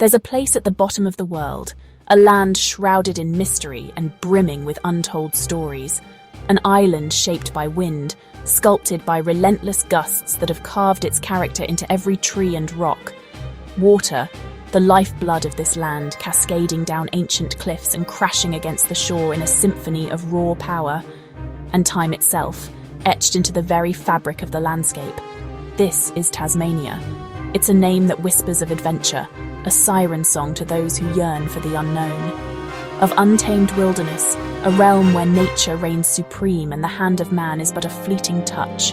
There's a place at the bottom of the world, a land shrouded in mystery and brimming with untold stories, an island shaped by wind, sculpted by relentless gusts that have carved its character into every tree and rock. Water, the lifeblood of this land, cascading down ancient cliffs and crashing against the shore in a symphony of raw power, and time itself, etched into the very fabric of the landscape. This is Tasmania. It's a name that whispers of adventure, a siren song to those who yearn for the unknown. Of untamed wilderness, a realm where nature reigns supreme and the hand of man is but a fleeting touch.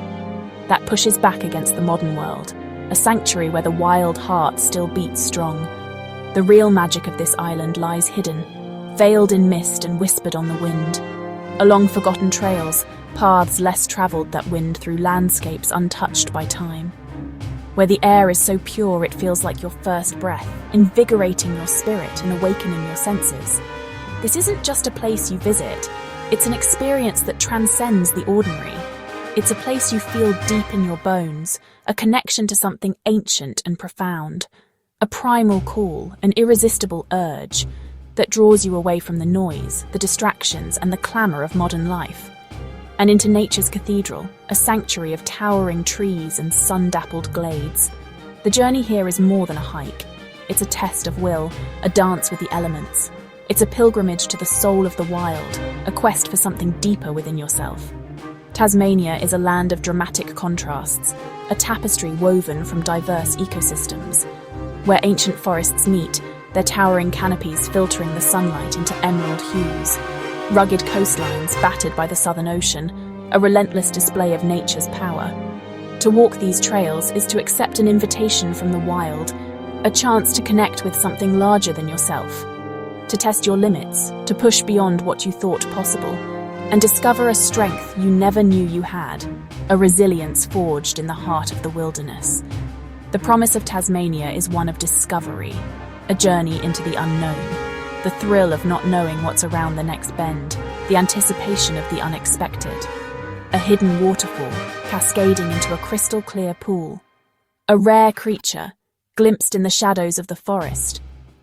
That pushes back against the modern world, a sanctuary where the wild heart still beats strong. The real magic of this island lies hidden, veiled in mist and whispered on the wind. Along forgotten trails, paths less travelled that wind through landscapes untouched by time. Where the air is so pure it feels like your first breath, invigorating your spirit and awakening your senses. This isn't just a place you visit, it's an experience that transcends the ordinary. It's a place you feel deep in your bones, a connection to something ancient and profound, a primal call, an irresistible urge that draws you away from the noise, the distractions, and the clamour of modern life, and into nature's cathedral, a sanctuary of towering trees and sun-dappled glades. The journey here is more than a hike. It's a test of will, a dance with the elements. It's a pilgrimage to the soul of the wild, a quest for something deeper within yourself. Tasmania is a land of dramatic contrasts, a tapestry woven from diverse ecosystems, where ancient forests meet, their towering canopies filtering the sunlight into emerald hues. Rugged coastlines battered by the Southern Ocean, a relentless display of nature's power. To walk these trails is to accept an invitation from the wild, a chance to connect with something larger than yourself, to test your limits, to push beyond what you thought possible, and discover a strength you never knew you had, a resilience forged in the heart of the wilderness. The promise of Tasmania is one of discovery, a journey into the unknown. The thrill of not knowing what's around the next bend, the anticipation of the unexpected. A hidden waterfall, cascading into a crystal-clear pool. A rare creature, glimpsed in the shadows of the forest.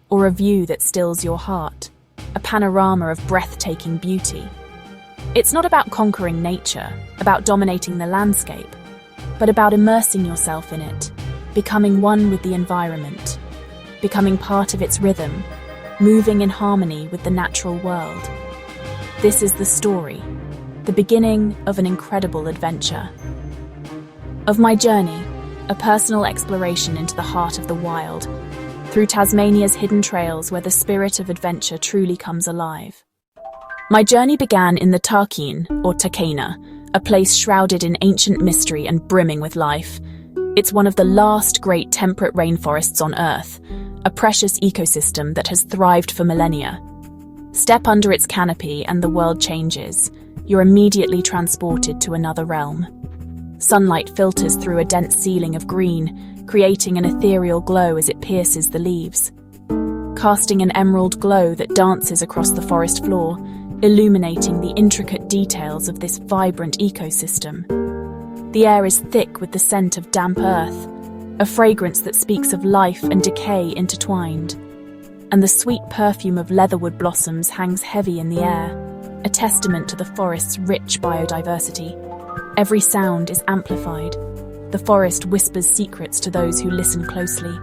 Or a view that stills your heart. A panorama of breathtaking beauty. It's not about conquering nature, about dominating the landscape, but about immersing yourself in it, becoming one with the environment, becoming part of its rhythm, moving in harmony with the natural world. This is the story, the beginning of an incredible adventure. Of my journey, a personal exploration into the heart of the wild, through Tasmania's hidden trails where the spirit of adventure truly comes alive. My journey began in the Tarkine, or Takena, a place shrouded in ancient mystery and brimming with life. It's one of the last great temperate rainforests on Earth, a precious ecosystem that has thrived for millennia. Step under its canopy and the world changes. You're immediately transported to another realm. Sunlight filters through a dense ceiling of green, creating an ethereal glow as it pierces the leaves, casting an emerald glow that dances across the forest floor, illuminating the intricate details of this vibrant ecosystem. The air is thick with the scent of damp earth, a fragrance that speaks of life and decay intertwined. And the sweet perfume of leatherwood blossoms hangs heavy in the air, a testament to the forest's rich biodiversity. Every sound is amplified. The forest whispers secrets to those who listen closely.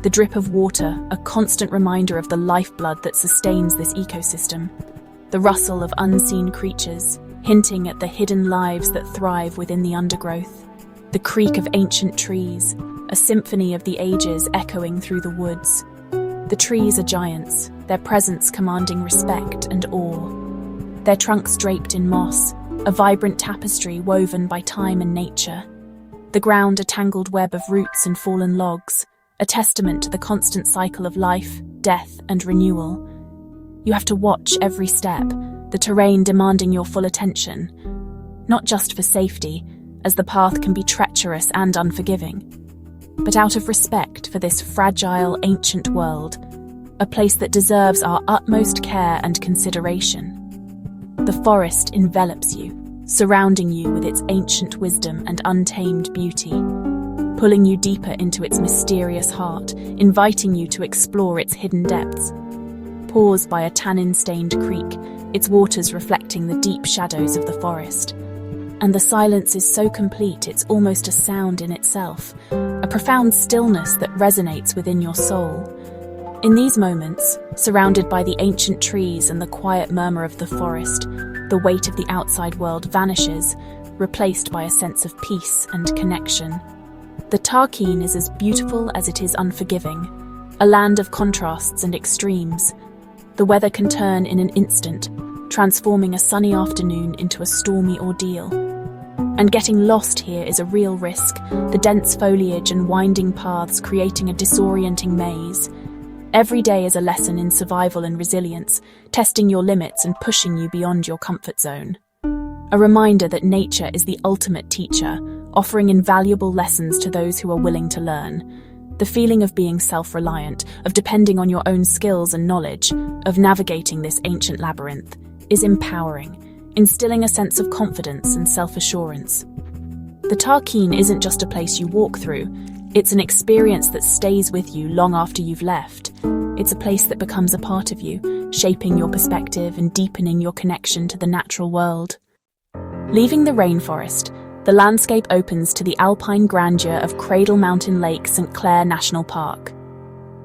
The drip of water, a constant reminder of the lifeblood that sustains this ecosystem. The rustle of unseen creatures, hinting at the hidden lives that thrive within the undergrowth. The creak of ancient trees, a symphony of the ages echoing through the woods. The trees are giants, their presence commanding respect and awe. Their trunks draped in moss, a vibrant tapestry woven by time and nature. The ground a tangled web of roots and fallen logs, a testament to the constant cycle of life, death, and renewal. You have to watch every step, the terrain demanding your full attention, not just for safety, as the path can be treacherous and unforgiving, but out of respect for this fragile, ancient world, a place that deserves our utmost care and consideration. The forest envelops you, surrounding you with its ancient wisdom and untamed beauty. pulling you deeper into its mysterious heart, inviting you to explore its hidden depths. Pause by a tannin-stained creek, its waters reflecting the deep shadows of the forest. And the silence is so complete it's almost a sound in itself, a profound stillness that resonates within your soul. In these moments, surrounded by the ancient trees and the quiet murmur of the forest, the weight of the outside world vanishes, replaced by a sense of peace and connection. The Tarkine is as beautiful as it is unforgiving, a land of contrasts and extremes. The weather can turn in an instant, transforming a sunny afternoon into a stormy ordeal. And getting lost here is a real risk, the dense foliage and winding paths creating a disorienting maze. Every day is a lesson in survival and resilience, testing your limits and pushing you beyond your comfort zone. A reminder that nature is the ultimate teacher, offering invaluable lessons to those who are willing to learn. The feeling of being self-reliant, of depending on your own skills and knowledge, of navigating this ancient labyrinth, is empowering, instilling a sense of confidence and self-assurance. The Tarkine isn't just a place you walk through, it's an experience that stays with you long after you've left. It's a place that becomes a part of you, shaping your perspective and deepening your connection to the natural world. Leaving the rainforest, the landscape opens to the alpine grandeur of Cradle Mountain Lake St. Clair National Park.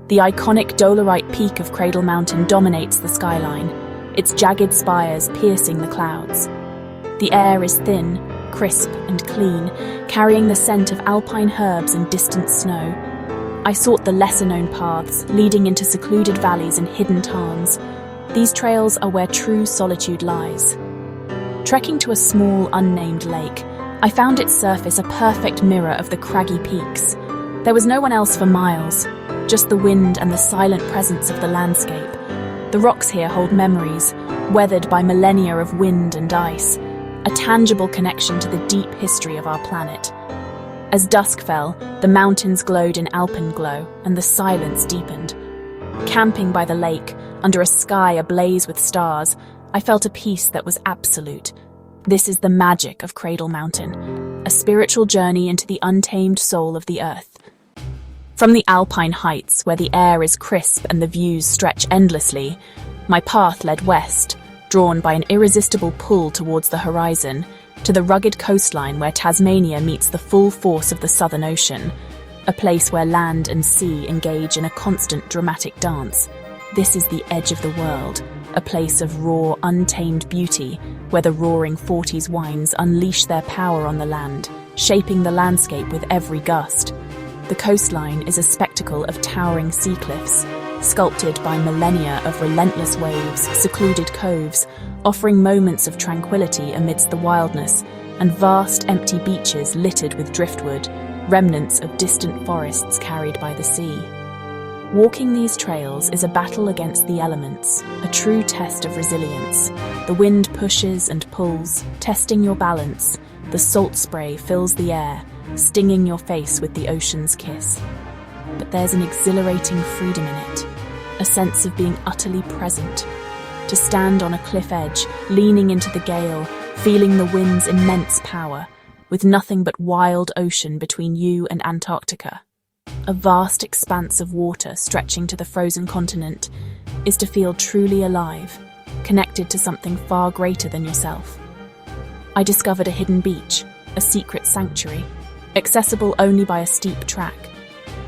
The iconic Dolerite peak of Cradle Mountain dominates the skyline, its jagged spires piercing the clouds. The air is thin, crisp and clean, carrying the scent of alpine herbs and distant snow. I sought the lesser-known paths, leading into secluded valleys and hidden tarns. These trails are where true solitude lies. Trekking to a small, unnamed lake, I found its surface a perfect mirror of the craggy peaks. There was no one else for miles, just the wind and the silent presence of the landscape. The rocks here hold memories, weathered by millennia of wind and ice, a tangible connection to the deep history of our planet. As dusk fell, the mountains glowed in alpenglow, and the silence deepened. Camping by the lake, under a sky ablaze with stars, I felt a peace that was absolute. This is the magic of Cradle Mountain, a spiritual journey into the untamed soul of the earth. From the alpine heights, where the air is crisp and the views stretch endlessly, my path led west, drawn by an irresistible pull towards the horizon, to the rugged coastline where Tasmania meets the full force of the Southern Ocean, a place where land and sea engage in a constant dramatic dance. This is the edge of the world, a place of raw, untamed beauty, where the roaring Forties winds unleash their power on the land, shaping the landscape with every gust. The coastline is a spectacle of towering sea cliffs, sculpted by millennia of relentless waves, secluded coves, offering moments of tranquility amidst the wildness, and vast empty beaches littered with driftwood, remnants of distant forests carried by the sea. Walking these trails is a battle against the elements, a true test of resilience. The wind pushes and pulls, testing your balance. The salt spray fills the air, stinging your face with the ocean's kiss. But there's an exhilarating freedom in it, a sense of being utterly present. To stand on a cliff edge, leaning into the gale, feeling the wind's immense power, with nothing but wild ocean between you and Antarctica. A vast expanse of water stretching to the frozen continent is to feel truly alive, connected to something far greater than yourself. I discovered a hidden beach, a secret sanctuary, accessible only by a steep track,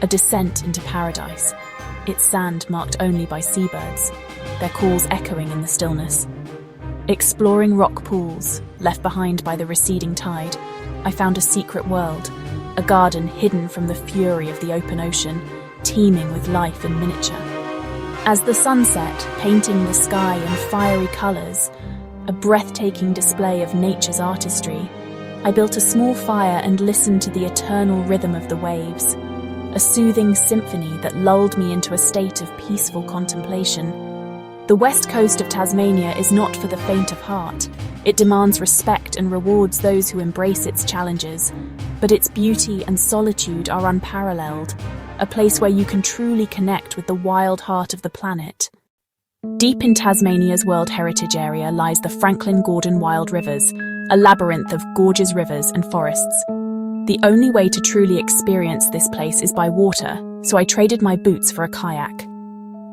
a descent into paradise, its sand marked only by seabirds, their calls echoing in the stillness. Exploring rock pools, left behind by the receding tide, I found a secret world, a garden hidden from the fury of the open ocean, teeming with life in miniature. As the sun set, painting the sky in fiery colours, a breathtaking display of nature's artistry, I built a small fire and listened to the eternal rhythm of the waves, a soothing symphony that lulled me into a state of peaceful contemplation. The west coast of Tasmania is not for the faint of heart. It demands respect and rewards those who embrace its challenges, but its beauty and solitude are unparalleled, a place where you can truly connect with the wild heart of the planet. Deep in Tasmania's World Heritage Area lies the Franklin Gordon Wild Rivers, a labyrinth of gorgeous rivers and forests. The only way to truly experience this place is by water, so I traded my boots for a kayak.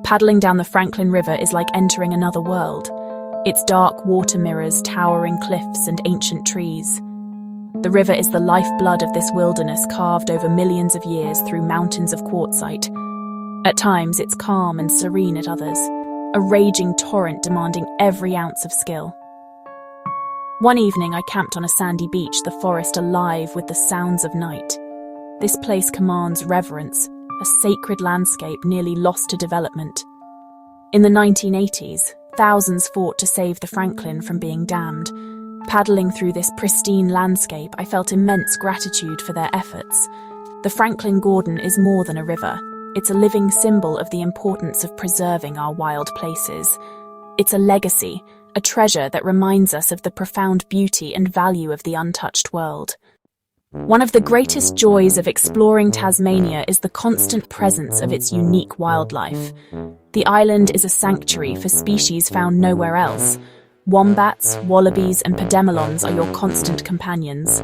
Paddling down the Franklin River is like entering another world. Its dark water mirrors towering cliffs and ancient trees. The river is the lifeblood of this wilderness carved over millions of years through mountains of quartzite. At times, it's calm and serene at others, a raging torrent demanding every ounce of skill. One evening, I camped on a sandy beach, the forest alive with the sounds of night. This place commands reverence, a sacred landscape nearly lost to development. In the 1980s, thousands fought to save the Franklin from being dammed. Paddling through this pristine landscape, I felt immense gratitude for their efforts. The Franklin Gordon is more than a river. It's a living symbol of the importance of preserving our wild places. It's a legacy, a treasure that reminds us of the profound beauty and value of the untouched world. One of the greatest joys of exploring Tasmania is the constant presence of its unique wildlife. The island is a sanctuary for species found nowhere else. Wombats, wallabies, and pademelons are your constant companions.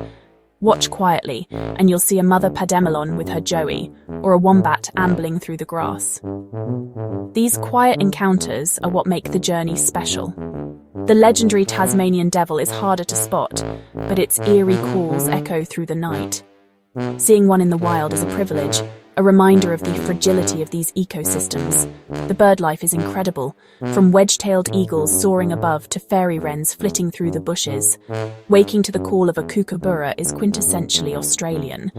Watch quietly, and you'll see a mother pademelon with her joey, or a wombat ambling through the grass. These quiet encounters are what make the journey special. The legendary Tasmanian devil is harder to spot, but its eerie calls echo through the night. Seeing one in the wild is a privilege, a reminder of the fragility of these ecosystems. The bird life is incredible, from wedge-tailed eagles soaring above to fairy wrens flitting through the bushes. Waking to the call of a kookaburra is quintessentially Australian.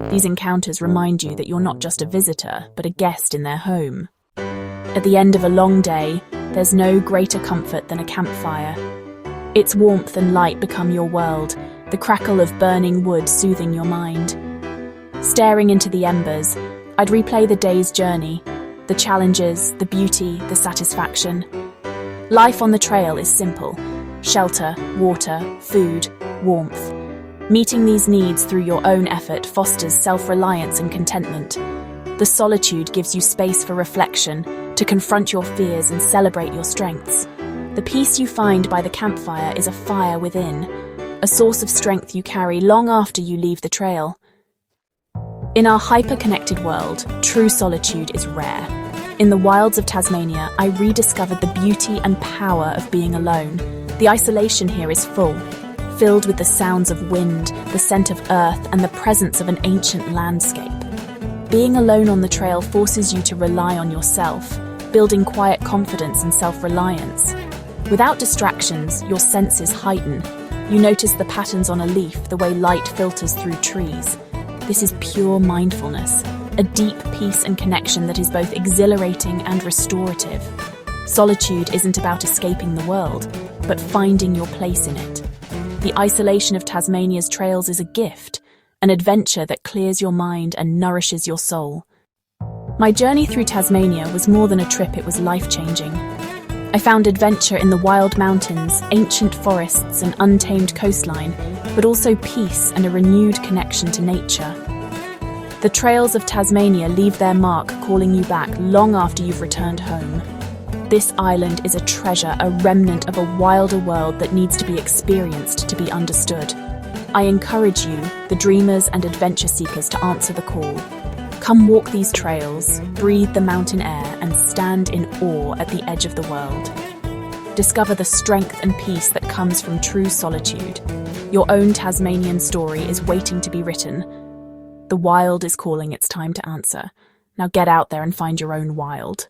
These encounters remind you that you're not just a visitor, but a guest in their home. At the end of a long day, there's no greater comfort than a campfire. Its warmth and light become your world, the crackle of burning wood soothing your mind. Staring into the embers, I'd replay the day's journey, the challenges, the beauty, the satisfaction. Life on the trail is simple: shelter, water, food, warmth. Meeting these needs through your own effort fosters self-reliance and contentment. The solitude gives you space for reflection, to confront your fears and celebrate your strengths. The peace you find by the campfire is a fire within, a source of strength you carry long after you leave the trail. In our hyper-connected world, true solitude is rare. In the wilds of Tasmania, I rediscovered the beauty and power of being alone. The isolation here is full, filled with the sounds of wind, the scent of earth, and the presence of an ancient landscape. Being alone on the trail forces you to rely on yourself, building quiet confidence and self-reliance. Without distractions, your senses heighten. You notice the patterns on a leaf, the way light filters through trees. This is pure mindfulness, a deep peace and connection that is both exhilarating and restorative. Solitude isn't about escaping the world, but finding your place in it. The isolation of Tasmania's trails is a gift, an adventure that clears your mind and nourishes your soul. My journey through Tasmania was more than a trip, it was life-changing. I found adventure in the wild mountains, ancient forests, and untamed coastline, but also peace and a renewed connection to nature. The trails of Tasmania leave their mark, calling you back long after you've returned home. This island is a treasure, a remnant of a wilder world that needs to be experienced to be understood. I encourage you, the dreamers and adventure seekers, to answer the call. Come walk these trails, breathe the mountain air, and stand in awe at the edge of the world. Discover the strength and peace that comes from true solitude. Your own Tasmanian story is waiting to be written. The wild is calling, it's time to answer. Now get out there and find your own wild.